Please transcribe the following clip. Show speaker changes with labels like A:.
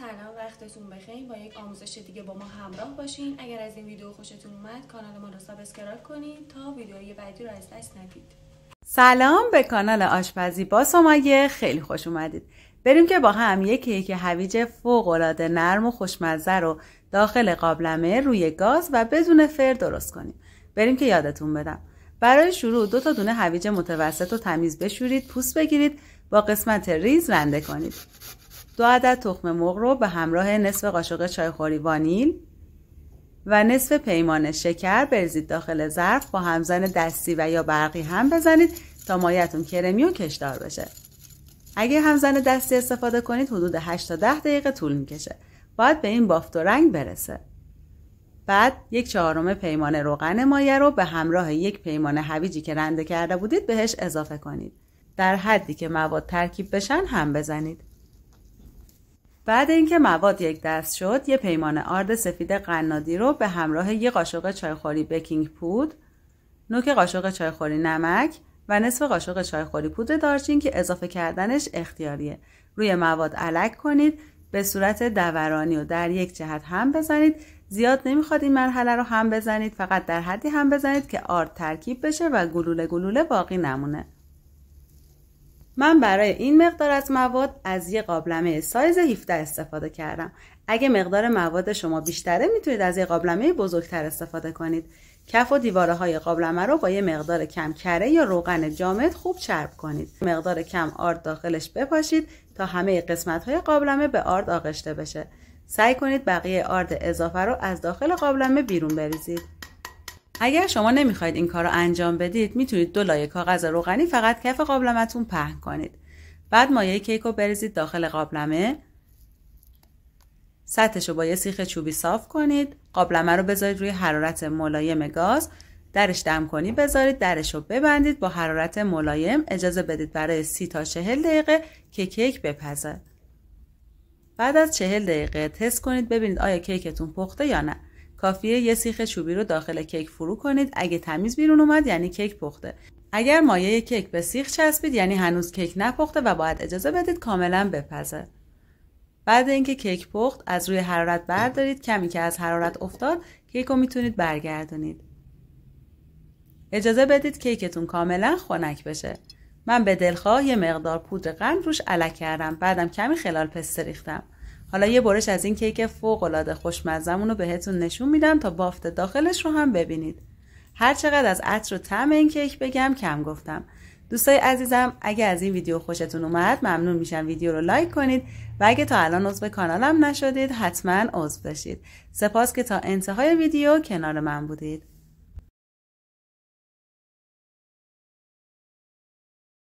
A: سلام، وقتتون بخیر. با یک آموزش دیگه با ما همراه باشین. اگر از این ویدیو خوشتون اومد کانال ما رو سابسکرایب کنید تا ویدیوهای بعدی رو از دست ندید.
B: سلام به کانال آشپزی با سمیه، خیلی خوش اومدید. بریم که با هم یک کیک هویج فوق العاده نرم و خوشمزه رو داخل قابلمه روی گاز و بدون فر درست کنیم. بریم که یادتون بدم. برای شروع 2 دونه هویج متوسط رو تمیز بشورید، پوست بگیرید، با قسمت ریز رنده کنید. 2 عدد تخم مرغ رو به همراه نصف قاشق چایخوری وانیل و نصف پیمانه شکر بریزید داخل ظرف. با همزن دستی و یا برقی هم بزنید تا مایه‌تون کرمی و کشدار بشه. اگه همزن دستی استفاده کنید حدود 8 تا 10 دقیقه طول میکشه. باید به این بافت و رنگ برسه. بعد 1/4 پیمانه روغن مایه رو به همراه 1 پیمانه هویجی که رنده کرده بودید بهش اضافه کنید. در حدی که مواد ترکیب بشن هم بزنید. بعد اینکه مواد یک دست شد، 1 پیمانه آرد سفید قنادی رو به همراه 1 قاشق چایخوری بیکینگ پودر، نوک قاشق چایخوری نمک و نصف قاشق چایخوری پودر دارچین که اضافه کردنش اختیاریه روی مواد علک کنید. به صورت دورانی و در یک جهت هم بزنید. زیاد نمیخواد این مرحله رو هم بزنید، فقط در حدی هم بزنید که آرد ترکیب بشه و گلوله گلوله باقی نمونه. من برای این مقدار از مواد از یه قابلمه سایز 17 استفاده کردم. اگه مقدار مواد شما بیشتره میتونید از یه قابلمه بزرگتر استفاده کنید. کف و دیواره های قابلمه رو با یه مقدار کم کره یا روغن جامد خوب چرب کنید. مقدار کم آرد داخلش بپاشید تا همه قسمت های قابلمه به آرد آغشته بشه. سعی کنید بقیه آرد اضافه رو از داخل قابلمه بیرون بریزید. اگر شما نمیخواید این کار رو انجام بدید میتونید 2 لایه کاغذ روغنی فقط کف قابلمه‌تون پهن کنید. بعد مایه کیک رو بریزید داخل قابلمه. سطحش رو با یه سیخ چوبی صاف کنید. قابلمه رو بذارید روی حرارت ملایم گاز. درش دمکنی بذارید، درش رو ببندید. با حرارت ملایم اجازه بدید برای 30 تا 40 دقیقه که کیک بپزه. بعد از 40 دقیقه تست کنید ببینید آیا کیکتون پخته یا نه. کافیه یه سیخ چوبی رو داخل کیک فرو کنید. اگه تمیز بیرون اومد یعنی کیک پخته. اگر مایه کیک به سیخ چسبید یعنی هنوز کیک نپخته و باید اجازه بدید کاملا بپزه. بعد اینکه کیک پخت از روی حرارت بردارید. کمی که از حرارت افتاد کیک رو میتونید برگردونید. اجازه بدید کیکتون کاملا خنک بشه. من به دلخواه یه مقدار پودر قند روش علک کردم. بعدم کمی خلال پسته ریختم. حالا یه برش از این کیک فوق العاده خوشمزه‌مون رو بهتون نشون میدم تا بافت داخلش رو هم ببینید. هر چقدر از عطر و طعم این کیک بگم کم گفتم. دوستای عزیزم اگه از این ویدیو خوشتون اومد ممنون میشم ویدیو رو لایک کنید و اگه تا الان عضو کانالم نشدید حتما عضو بشید. سپاس که تا انتهای ویدیو کنار من بودید.